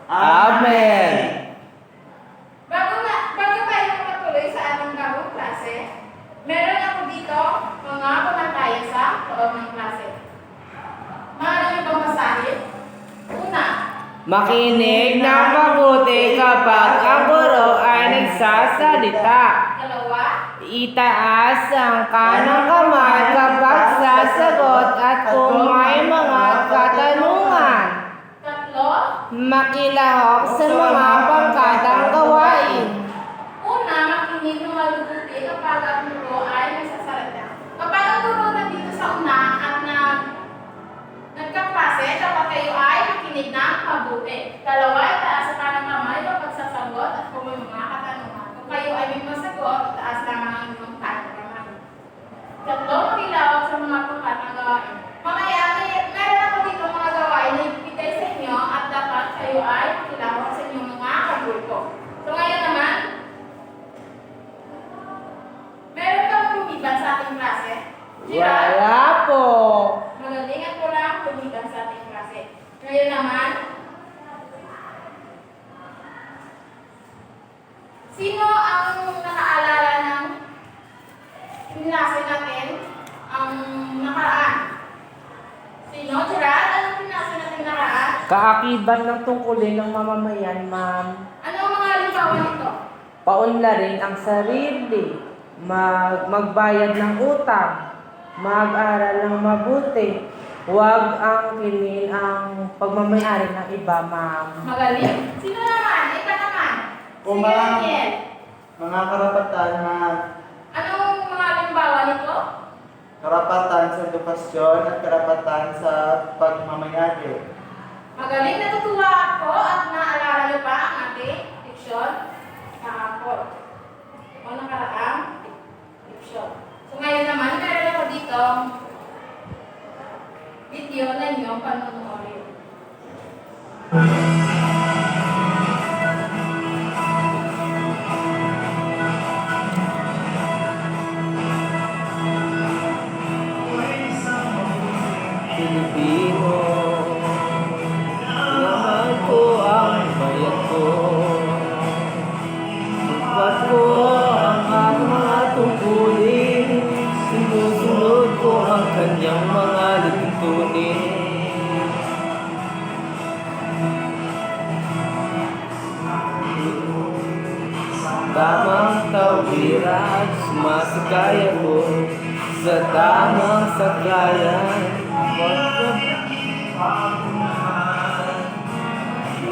Amen. Bago tayo matuloy sa ating bagong klase, meron ako dito mga pamataya sa loob ng klase. Maaari niyo bang masahin? Una, Makinig ng mabuti kapag ang guro ay nagsasalita. dalawa, Itaas ang kanang kamay kapag sasagot at kung may mga katanungan. tatlo, Makilahok sa mga pangkatang gawain. una, makinig ng mabuti kapag ang guro ay nagsasalita. Kapag ang guro nandito sa una at nagkaklase, dapat kayo ay makinig ng mabuti. Dalawa, itaas ang kanang kamay kapag sasagot at kung may mga katanungan. Kung kayo ay may masagot, itaas lamang ang inyong kanang kamay. Tatlo, makilawak sa mga pangkatang gawain. Meron ako dito mga gawain na ibigay sa inyo at dapat kayo ay makilawak sa inyong mga kagrupo. So ngayon naman, meron kang lumiban sa ating klase? Gerald? Wala po. Magaling at wala ang lumiban sa ating klase. Ngayon naman, sino ang nakaalala ng klase natin ang nakaraan? Sino? Gerald? Anong klase natin nakaraan? Kaakibat ng tungkulin ng mamamayan, ma'am. Ano ang mga halimbawa nito? Paunlarin ang sarili. Magbayad ng utang. Mag-aral ng mabuti. Huwag ang kinin ang pagmamayari ng iba, ma'am. Magaling. Sino naman? Ika naman. Kung Sige, mga- Daniel. Mga karapatan na Anong mga halimbawa nito? karapatan sa edukasyon at karapatan sa pagmamayari. Magaling, natutuwa ako at naalala niyo pa ang ating diksyon kahapon. O nakaraang diksyon. So ngayon naman, meron ako dito video na inyong panunuorin. Pilipino, mahal ko ang bayan ko. Bukas ko ang aking mga tungkulin, sinusunod ko ang kanyang mga lituntunin. Tamang tawiran, sumasakay ako sa tamang sakayan.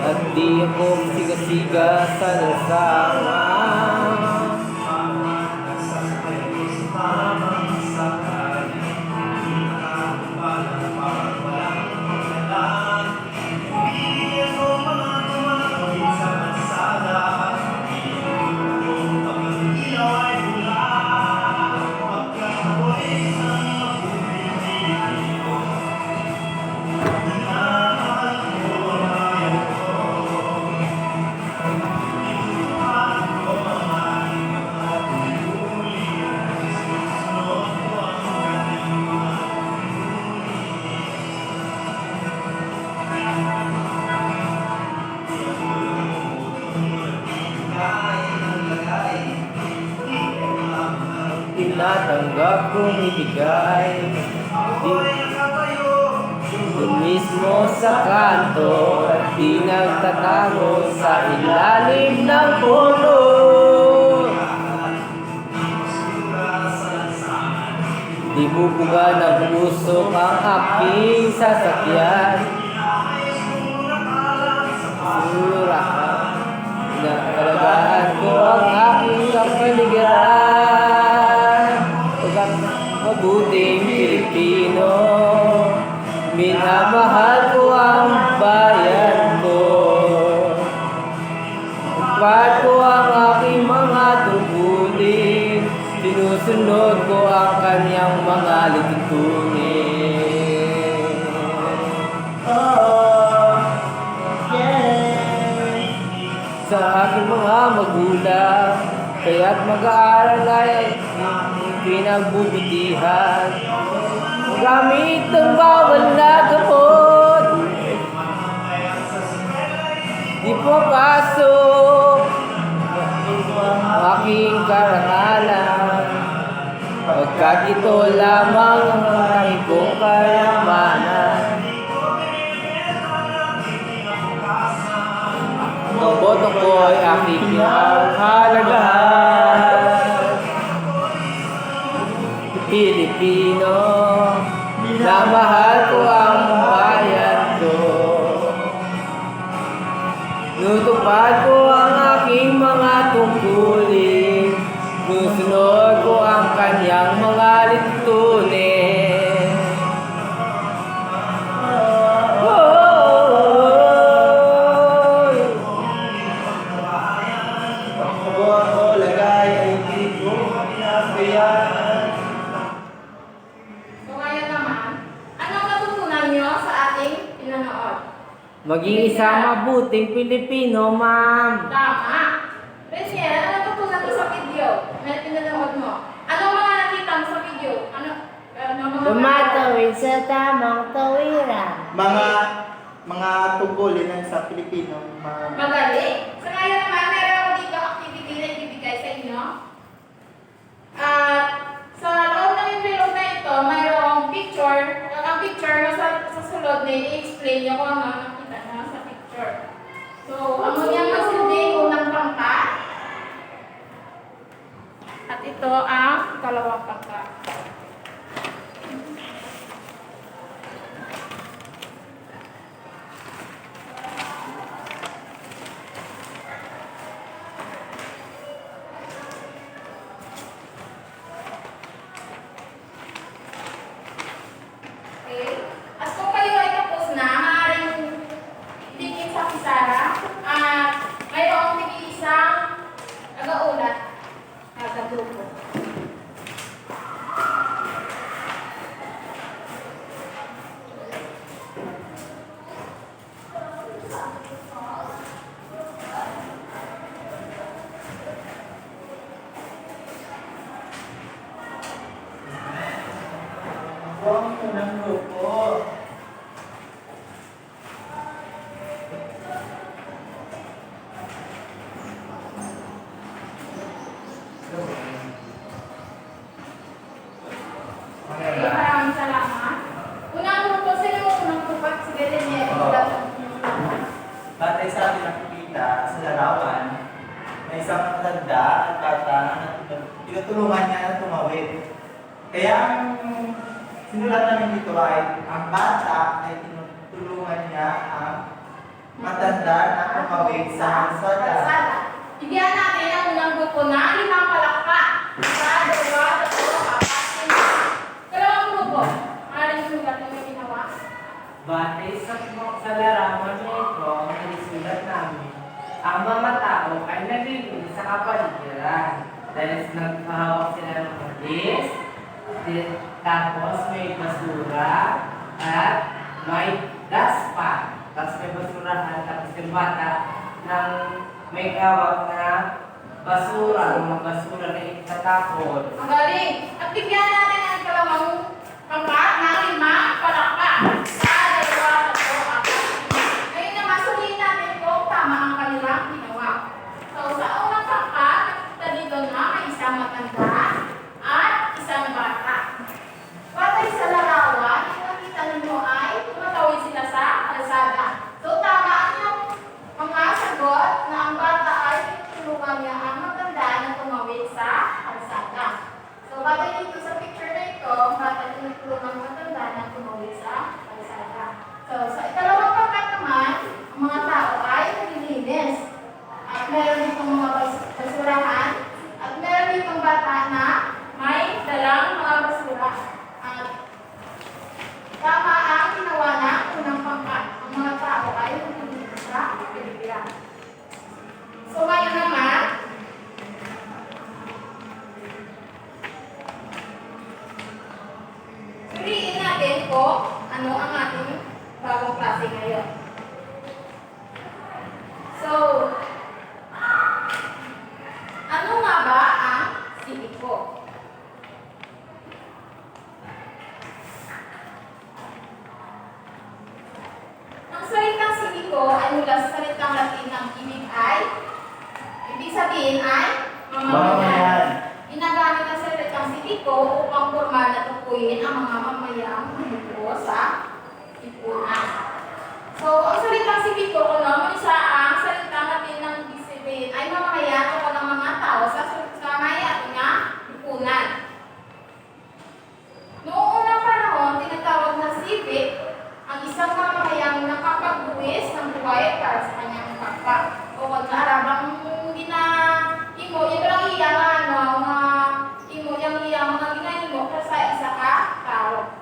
At di ako siga-siga sa nasama. Tinatanggap kong ibigay di mismo sa kanto at di nagtatago sa ilalim ng puno. Di bubuga ng puso ang aking sasakyan. Sura na alagaan ko ang aking kapaligiran. Pagkat mabuting Pilipino, minamahal ko ang bayan ko. Upad ko ang aking mga tungkulin, sinusunod ko ang kanyang mga lituntunin. Sa aking mga magulang, kaya't mag-aaral ay pinagbubutihan. Gamit ang bawal na gamot, di pumapasok aking karangalan, pagkat ito lamang ang aking kong kayamanan. Ang boto ko ay aking pinanghalagahan. Pilipino, na mahal ko ang bayan ko. Nutupad ko ang aking mga tungkulin, nusunod ko ang kanyang mga lintunin. Pagkabuo lagay ay hindi ko pinabayaan. So ngayon naman, anong natutunan nyo sa ating pinanood? Maging isang mabuting Pilipino, ma'am. Tama. Rachel, ano natutunan mo sa video? May pinanood mo. Anong mga nakita mo sa video? Ano mga Tumatawid sa tamang tawiran. Mga tungkulin ng sa Pilipino. Magaling. So ngayon naman, meron ako dito activity na ibibigay sa inyo. At sa loob ng envelope na ito, mayroong picture. Ang picture mo sa sulod na i-explain niyo kung ano nakita nyo sa picture. So, ang niyang masilbi unang pangkat. At ito ang ikalawang pangkat. Okay. At kung kayo ay tapos na, maaaring dikit sa pisara. At mayroong tig-isang nag-aulat na grupo. Ang unang grupo. Okay, maraming salamat. Unang grupo, sino mo unang grupo? Sige, Daniel. Batay sa ating nakikita sa larawan, may isang matanda at bata na tinutulungan niya na tumawid. Kaya ang sinulat namin dito ay ang bata ay tinutulungan niya ang matanda na tumawid sa kalsada. Bigyan natin ang unang grupo na 5 palakpak. 1, 2, 3, 4, 5, 6. Dalawang grupo. Maaaring sulat na may ginawa. Batay sa larawan na ito, ang isulat namin, ang mga tao ay nalilin sa kapaligiran dahil nagpahawak sila ng pulis, tapos may basura at may daspan. Tapos may basurahan, tapos yung bata ng may hawak na basura, mga basura na itatapon. Ang galing. At bigyan natin ang ikalawang pangkat na 5 palakpak. 1, 2, 3, 4, 5. Ngayon naman, sulihin natin kung tama ang kanilang ginawa. So, sa unang pangkat, nakita dito na may isang matanda at isang bata. Batay sa larawan, yung nakita ninyo ay tumatawid sila sa kalsada. So, tama ang inyong mga sagot na ang bata ay tinutulungan niya ang matanda na tumawid sa kalsada. So, batay dito sa picture na ito, ang bata tinutulungan ang matanda na tumawid sa kalsada. So, sa ikalawang pangkat naman, ang mga tao ay naglilinis. At meron ditong mga basurahan, at meron ditong bata na may dalang mga basura. At tama ang ginawa na unang pangkat. Ang mga tao ay naglilinis sa Pilipinas. So, ngayon naman, suriin natin kung ano ang ating bagong klase ngayon. So, ano nga ba ang sitiko? Ang salitang sitiko ay mula sa salitang Latin ng ay, ibig sabihin ay mamamayan. Mamamayan. Ginagamit ang salitang sibiko upang formal na tukuyin ang mga mamayang bumubuo sa lipunan. So, ang salitang sibiko, ano, isa ang salita natin ng ibig sabihin ay mamamayan o ng mga tao sa maya nga lipunan. Noong unang panahon, tinatawag na civic ang isang mamamayang nakapagbuwis ng buhay para sa kanyang kapwa. O kung naarabang imo, yung lang iyang imo yung iyang mga ginahimo sa isa ka tao.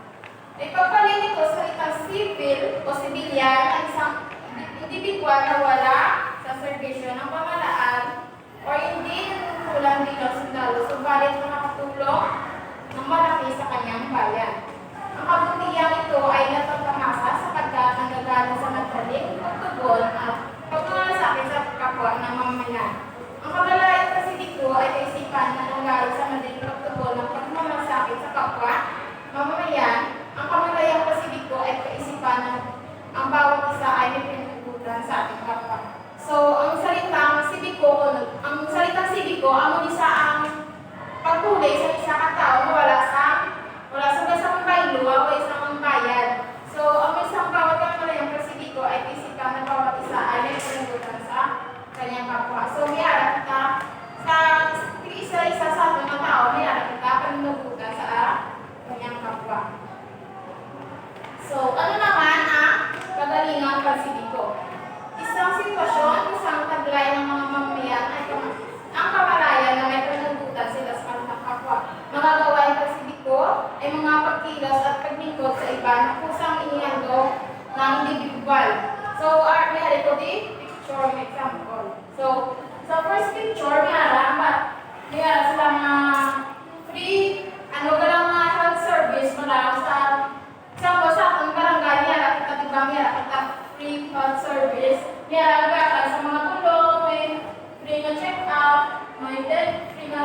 Ipagpalit nito sa salitang civil o civilian ang isang individual na wala sa serbisyo ng pamahalaan o hindi nanuntulan bilang sundalo, subalit nakatulong ng malaki sa kanyang bayan. Ang kabutihang ito ay natatamasa sapagkat nanggagaling sa madaling pagtugon at pagmalasakit sa kapwa ng mamamayan. Ang kabalayang pasibiko ay kaisipan na nanggaling sa madaling pagtugon ng pagmalasakit sa kapwa mamamayan. Ang kamalayang pasibiko ay kaisipan na ang bawat isa ay may pinagkukutan sa ating kapwa. So, ang salitang sibiko, ang isa ang pagpuli sa isa ka tao na wala sa isang baylo o isang bayan. So, ang isang bawat kamalayang pasibiko ay kaisipan na bawat isa ay may pinagkukutan sa kanyang kapwa. So, may ara kita sa isa-isa sa ating mga tao, may ara kita panunugutan sa kanyang kapwa. So, ano naman ang kagalingang pansibiko? Isang sitwasyon, isang taglay ng mga mamamayan ay ang kamalayan na may panunugutan sila sa kanilang kapwa. Mga gawain pansibiko ay mga pagkilos at paglingkod sa iba na kusang inihandog ng individual. So, may hari ko di picture, may example. So, sa first picture, may ara sila mga free, galang mga health service mula sa atong barangay, may ara kita, diba, may ara kita free health service. May ara ka sa mga tulong, may free na check-up, may free na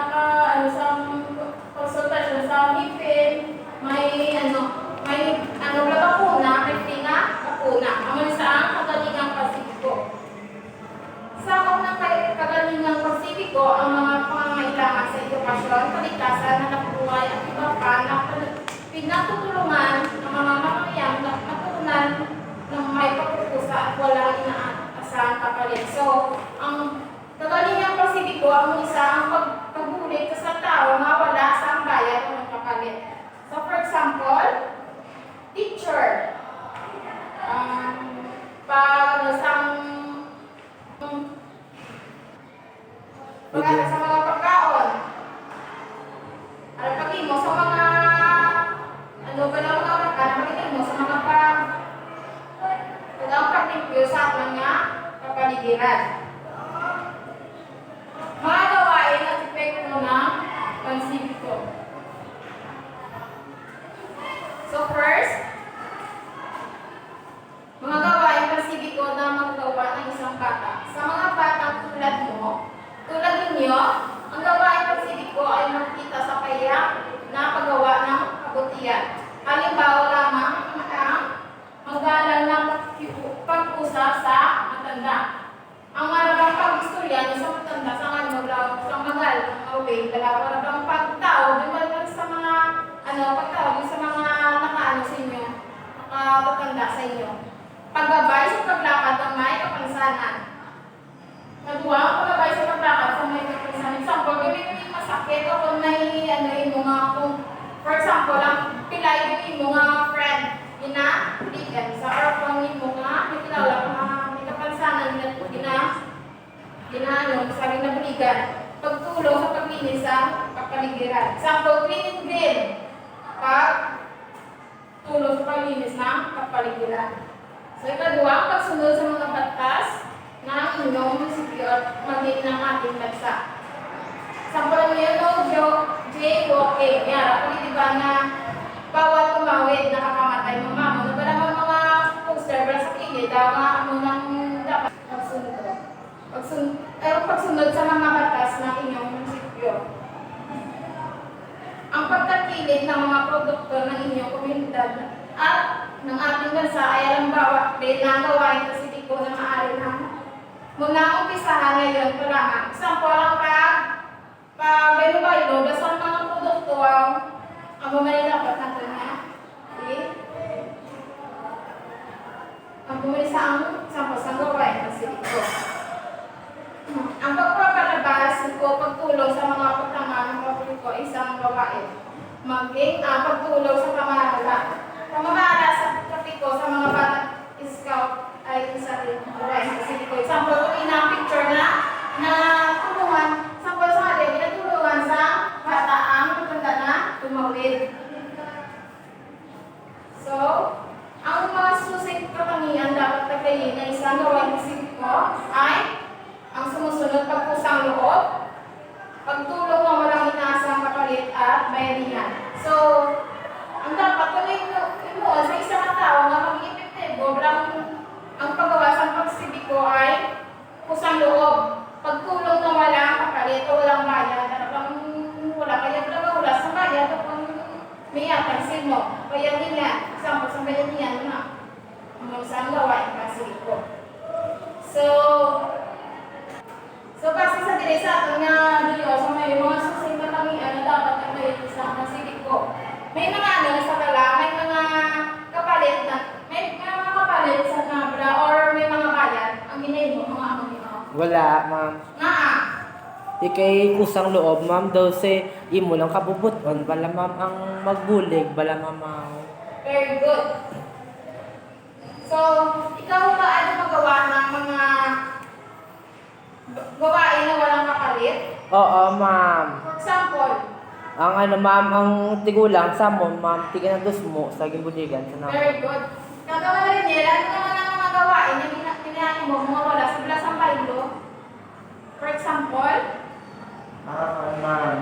consultation sa ngipin, may bakuna, may free na bakuna. Ang isang kagalingang pasibiko. Sakop ng kagalingang pasibiko ang mga pangangailangan sa edukasyon, kaligtasan, hanapbuhay at iba pa na pinatutulungan ng mga mamamayang natutunan ng may pagkukusa at walang inaasahang kapalit. So, ang kagalingang pasibiko ang isa ang pagbulit sa tao na wala sa bayan o ng kapalit. So, for example, teacher. Sa mga pagkaon. Pagin mo sa mga pagin mo sa mga pag-limpyo sa ating nga kapaligiran. Mga gawain at epekto ng pansibiko. So first, mga gawain pansibiko na maggawa ng isang bata. Sa mga batang tulad ninyo, ang gawain pansibiko ay makikita sa payak na paggawa ng kabutihan. Halimbawa lamang ang magalang ng pag-usap sa matanda. Ang marabang pag-istorya niyo sa matanda sa magal, marabang pagtawag sa mga pagtawag sa mga nakaano sa inyo, nakatatanda sa inyo. Paggabay sa paglakad ng may kapansanan. Nagawa ang paggabay sa paglakad sa may kapansanan. Example, kung may masakit o kung may for example, ang pilay yung mga friend, ligan sa or kung yung mga may kilala may kapansanan, sabi na buligan. Pagtulong sa paglinis sa kapaligiran. Example, clean and green. Tulong sa paglinis ng kapaligiran. So, ikadua, pagsunod sa mga batas ng inyong munisipyo at maging ng ating bansa. Example niyo, jaywalking. Yara, kung diba na bawal tumawid, nakakamatay ng mamo. Diba naman mga poster ba sa kilid, nang dapat pagsunod sa mga batas ng inyong munisipyo. Ang pagkakilid ng mga produkto ng inyong komunidad at ng ating bansa ay halimbawa din na gawain pasibiko na maaari ng Muna umpisahan ngayon pa lamang. Example lang pag baylo-baylo, basta mga produkto ang bumili dapat natin na. Okay? Ang bumili sa example sa gawain kasi ito. Ang pagpapalabas ko, pagtulong sa mga pagtama ng kapatid ko, isang gawain. Maging pagtulong sa pamamahala. Pamamahala sa kapatid ko, sa mga bata scout ay isa rin gawain kasi ito. Example ko, ina-picture na tulungan. Example sa atin, pinatulungan sa bata ang maganda na tumawid. So, ang mga susing katangian dapat tagayin na isang gawain kasi ko ay ang sumusunod, pagkusang loob, pagtulong na walang inaasang kapalit at bayanihan. So, ang dapat tuloy mo sa isang tao na mag-epektibo, ang paggawa sa pagsibiko ay kusang loob, pagtulong na walang kapalit o walang bayad. Talagang wala kaya wala sa bayad o kung may apansin mo. Bayanihan, example sa bayanihan na ang isang gawain pagsibiko. So kasi sa dire sa ato nga Diyos, may mga susing katangian na dapat na may isang pasibik ko. May mga sa kala, may mga kapalit sa nabra or may mga bayad. Ang ginayin mo, mga amo nito. Wala, ma'am. Naa. Di kay kusang loob, ma'am, daw si imo lang kabubuton. Bala, ma'am, ang magbulig. Bala, ma'am, ang... Very good. So, ikaw ba ano magawa ng mga gawain na walang kapalit? Oo, ma'am. For example, Ang ma'am, ang tigulang sa mo, ma'am, tigan ang dos mo sa gibuligan sa namo. very good. Gagawa na rin yan, ano naman ang mga gawain na pinahin mo, mga wala sa Blasang Baylo? For example, Ma'am.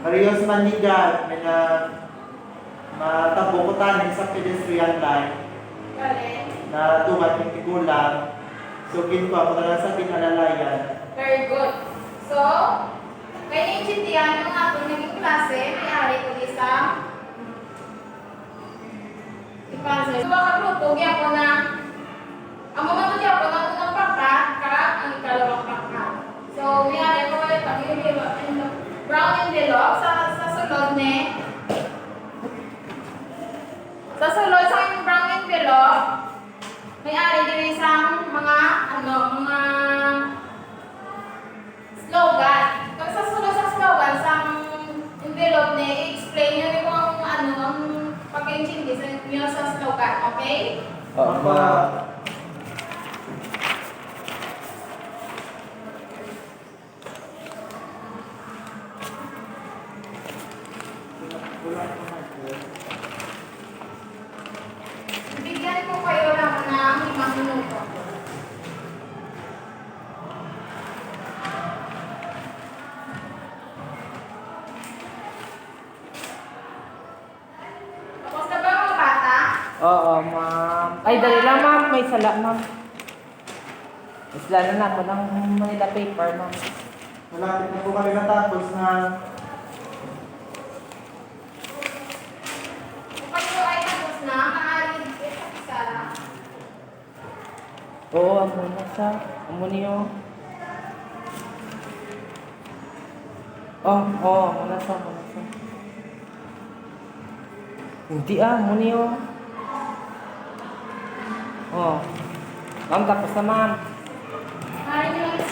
Parehas manigal, may na matabukutan sa pedestrian line galing. na tumat yung tigulang. So, ginko ako na lang sa pinalalayan. Very good. So, may naintindihan yung atong naging klase, may ari ko di sa ipasa. So, baka grupo, giya ko na ang mga to giya ko na unang pangkat, ang ikalawang pangkat. So, may ari ko ulit ang brown envelope sa sulod ni sa sulod sa yung brown envelope, may ari din isang mga slogan. Pag sa sulod sa slogan, sa envelope ni i-explain nyo rin kung ang pag-intindi sa slogan, okay? Oo, ma'am. Bigyan ko kayo lang ng 5 minuto. Tapos na ba mga bata? Oo, ma'am. Ay, dali lang, ma'am. May sala, ma'am. Isla na lang mo ng Manila paper, ma'am. Malapit na po kami matapos na Kung kayo ay tapos na, maaari isa lang. Oo, amo na siya. Amo niyo. Amo na siya, amo na siya. Hindi amo niyo. Ma'am, tapos na, ma'am. Maaari nyo lang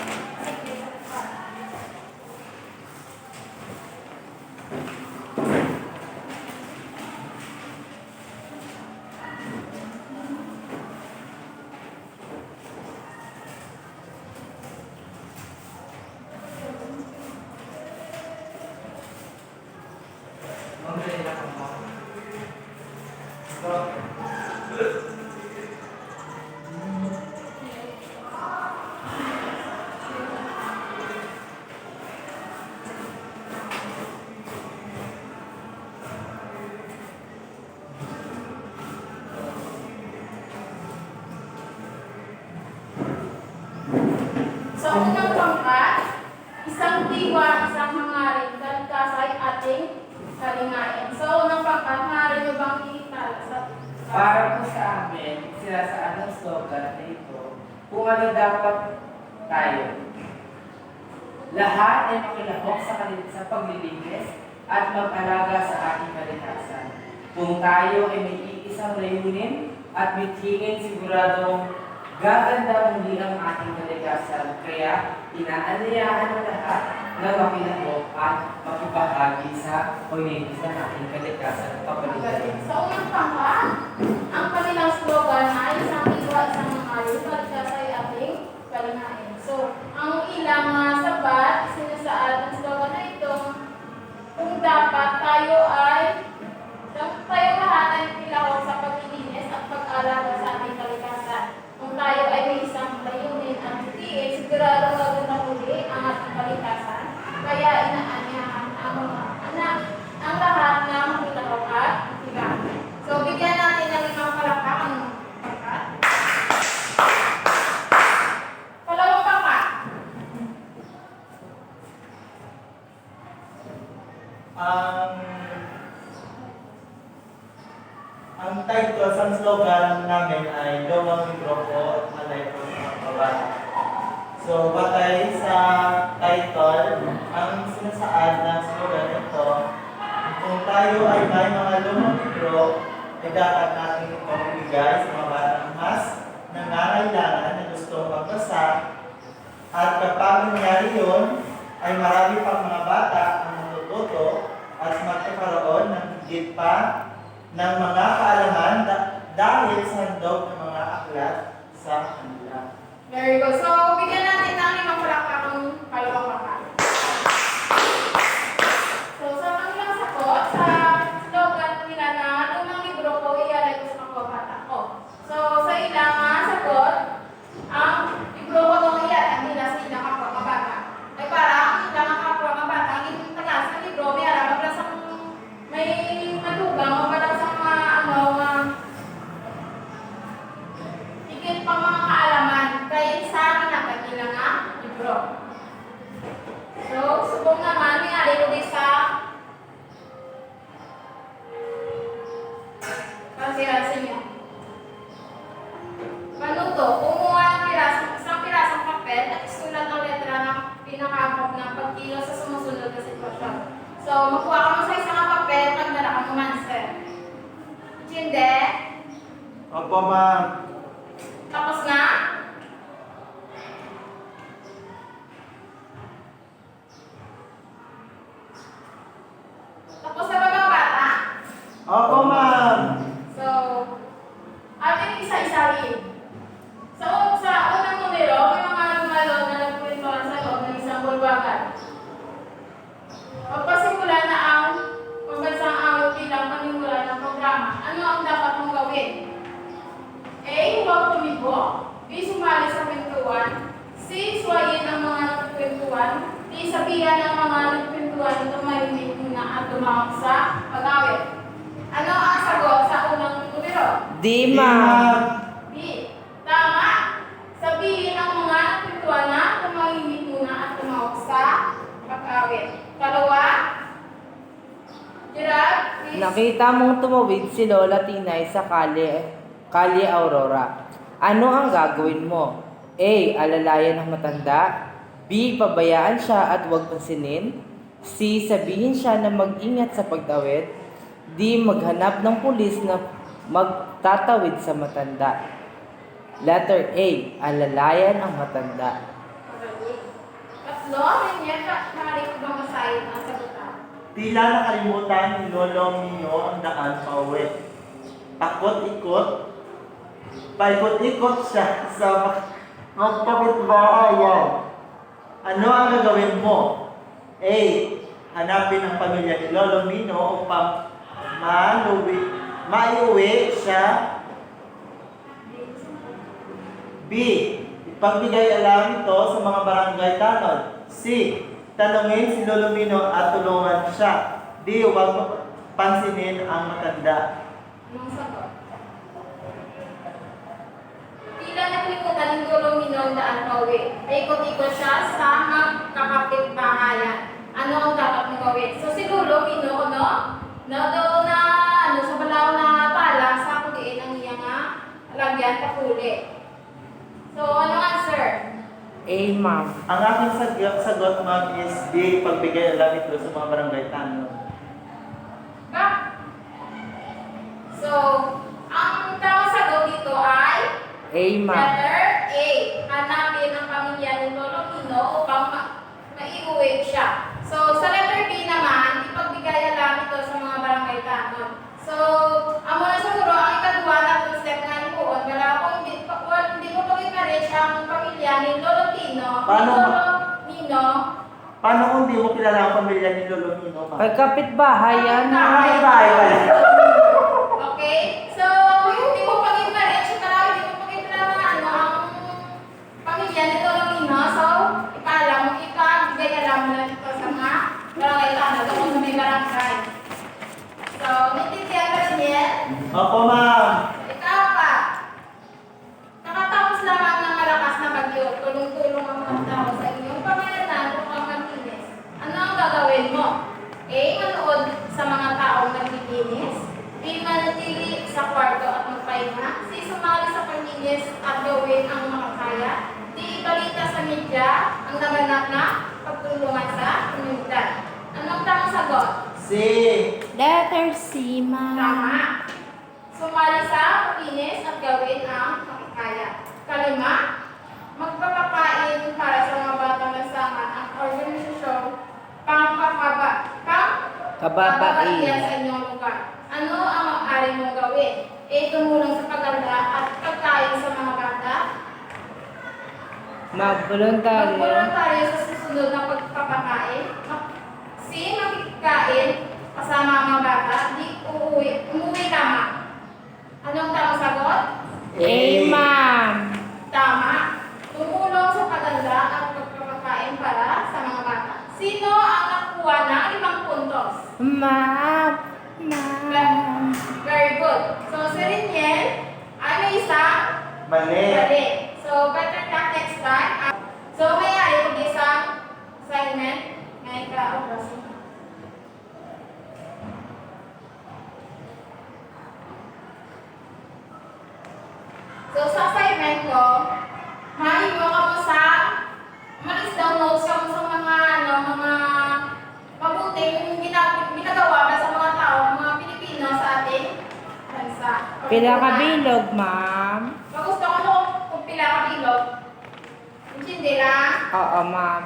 sa unang pangkat, isang diwa, isang hangarin, kaligtasay ating kalingain. So, unang pangkat, maaari mo bang itala sa Para po sa amin, sila sa anong slogan na ito, kung ano dapat tayo. Lahat ay makilahok sa paglilinis at mag-alaga sa ating kalikasan. Kung tayo ay may iisang layunin at mithiin siguradong gaganda muli ang ating kalikasan. Kaya inaanyayahan ng lahat na makilahok at makibahagi sa paglilinis ng ating kalikasan at kapaligiran. Sa unang pangkat, ang kanilang slogan ay isang iwa, isang maayos, kaligtasan ay ating kalinain. So, ang ilang sabat, sinasaad ang slogan na ito, kung dapat tayo lahat ay pilahok sa paglilinis at pag-alaga sa ating kalikasan. Kung tayo ay may isang layunin at titiin, sigurado gagawin muli ang ating kalikasan. Kaya inaanyahan ang lahat na makilahok at higahin. So, bigyan natin ng 5 palakpak ang pangkat. Kalawang pangkat. Ang title sa slogan namin ay Lumang Libro ko at Malay ko sa mga kabata. So, batay sa title, ang sinasaad ng slogan nito, kung tayo ay may mga lumang libro, ay dapat natin pamibigay sa mga batang mas nangangailangan na gustong magbasa. At kapag nangyari yun, ay marami pang mga bata ang matututo at magkakaroon ng higit pa ng mga kaalaman dahil sa handog ng mga aklat sa kanila. Very good. So, bigyan natin ng 5 palakpak ang kalawang pangkat. So, sa kanilang sagot, sa slogan nila na lumang libro ko, ialay ko sa kakwabata ko. So, sa ilang sagot, ang libro ko nung ialay nila sa ilang kakwabata. Ay parang ilang kakwabata, ang ibig tagas ng libro, may alam, may madugang, mabalang sa mga higit pang mga kaalaman. Kaya sa akin na kanilang libro. So, subong naman, may alay ko din sa pasiran sa inyo. Panuto, kumuha ng isang pirasong papel at isulat ang letra ng pinakaabot ng pagkilos sa sumusunod na sitwasyon. So, magkuha ka mo sa isang papel, nagdala ka mo answer. Chinde? Opo, ma'am. Tapos na? Tapos na ba mga bata? Opo, ma'am. So, ating isa-isahin. So, sa unang numero, may mga lumalo na nagkwentuhan sa loob ng isang bulwagan. Pagpasimula na ang pambansang awit bilang panimula ng programa, ano ang dapat mong gawin? A. Huwag tumibo. B. Sumali sa kwentuhan. C. Suwayin ang mga nagkwentuhan. D. Sabihan ang mga nagkwentuhan na tumahimik muna at tumawag sa pag-awit. Ano ang sagot sa unang numero? Di, ma'am. B. Tama. Sabihin ang mga nagkwentuhan na tumahimik muna at tumawag sa pag-awit. Kalawa. Gerald, please. Nakita mong tumawid si Lola Tinay sa Kalye Aurora. Ano ang gagawin mo? A. Alalayan ng matanda. B. Pabayaan siya at huwag pansinin. C. Sabihin siya na mag-ingat sa pagtawid. D. Maghanap ng pulis na magtatawid sa matanda. Letter A. Alalayan ang matanda. Tatlo, nandiyan ka. Maaari ko bang masahin ang sagutan? Tila nakalimutan ni Lolo Mio ang daan pauwi. Pakot-ikot. Paikot-ikot siya sa magkapitbahayan. Ano ang gagawin mo? A. Hanapin ang pamilya ni Lolo Mino upang maiuwi siya. B. Ipagbigay alam ito sa mga barangay tanod. C. Tanungin si Lolo Mino at tulungan siya. D. Huwag pansinin ang matanda. Anong sagot? Tila nakalimutan ng Lolo Mino ang daan pauwi. Paikot-ikot siya sa magkakapitbahayan. Ano ang dapat mong gawin? So si Lolo Mino, sa balaw na pala sa kuliin ang iyang lagyan pakuli. So ano answer? A, ma'am. Ang aking sagot, ma'am, is B, pagbigay alam ito sa mga barangay tanong. Ba? So, ang tamang sagot dito ay A, ma'am. letter A. Hanapin ang pamilya ni Lolo Nino upang maiuwi siya. So, sa letter B naman, ipagbigay alam ito sa mga barangay tanong. So, amo na siguro ang ikadwa na step nga ni Puon, wala akong hindi mo pag-encourage ang pamilya ni Lolo Tino. Paano? Ni Lolo Nino. Paano kung di mo kilala ang pamilya ni Lolo Nino, ma'am? Pagkapit bahay yan. Ay, bahay pala. Okay? So, hindi mo pag-encourage, hindi mo pag-encourage ang pamilya ni Lolo Nino. So, ipabigay alam mo na ito sa mga barangay tanong kung sa may barangay. So, naintindihan ka rin yan? Opo, ma'am. Ikaw pa. Nakatapos lamang ng malakas na bagyo, tulong-tulong ang mga tao sa inyong pamilyanan upang maglinis. Ano ang gagawin mo? A. Manood sa mga taong naglilinis. B. Manatili sa kwarto at magpahinga. C. Sumali sa paglinis at gawin ang makakaya. D. Ibalita sa media ang naganap na pagtulungan sa komunidad. Anong tamang sagot? C. Letter C, ma'am. Tama. Sumali sa paglinis at gawin ang makakaya. Kalima, magpapakain para sa mga batang lansangan ang organisasyon Kababaihan. sa inyong lugar. Ano ang maaari mong gawin? A. Tumulong sa paganda at pagkain sa mga bata. Mag-voluntaryo. Magboluntaryo sa susunod na pagpapakain. C. Makikain kasama ang mga bata. D. Umuwi lamang. Anong tamang sagot? A, ma'am. Tama. Tumulong sa paganda at pagpapakain para sa mga bata. Sino ang nakuha ng 5 puntos? Ma'am. Ma'am. Very good. So, si Riniel ay may isang Mali. mali. So, better luck next time. So, may ari kung isang assignment ngayon ka operasi. So, sa assignment ko, mahimo ka mo sa malis down notes ka mo sa mga mga mabuting ginagawa na sa mga tao, mga Pilipino sa ating bansa. Pila ka bilog, ma'am. Magusto ko kung pila ka bilog. Hindi lang. Oo, ma'am.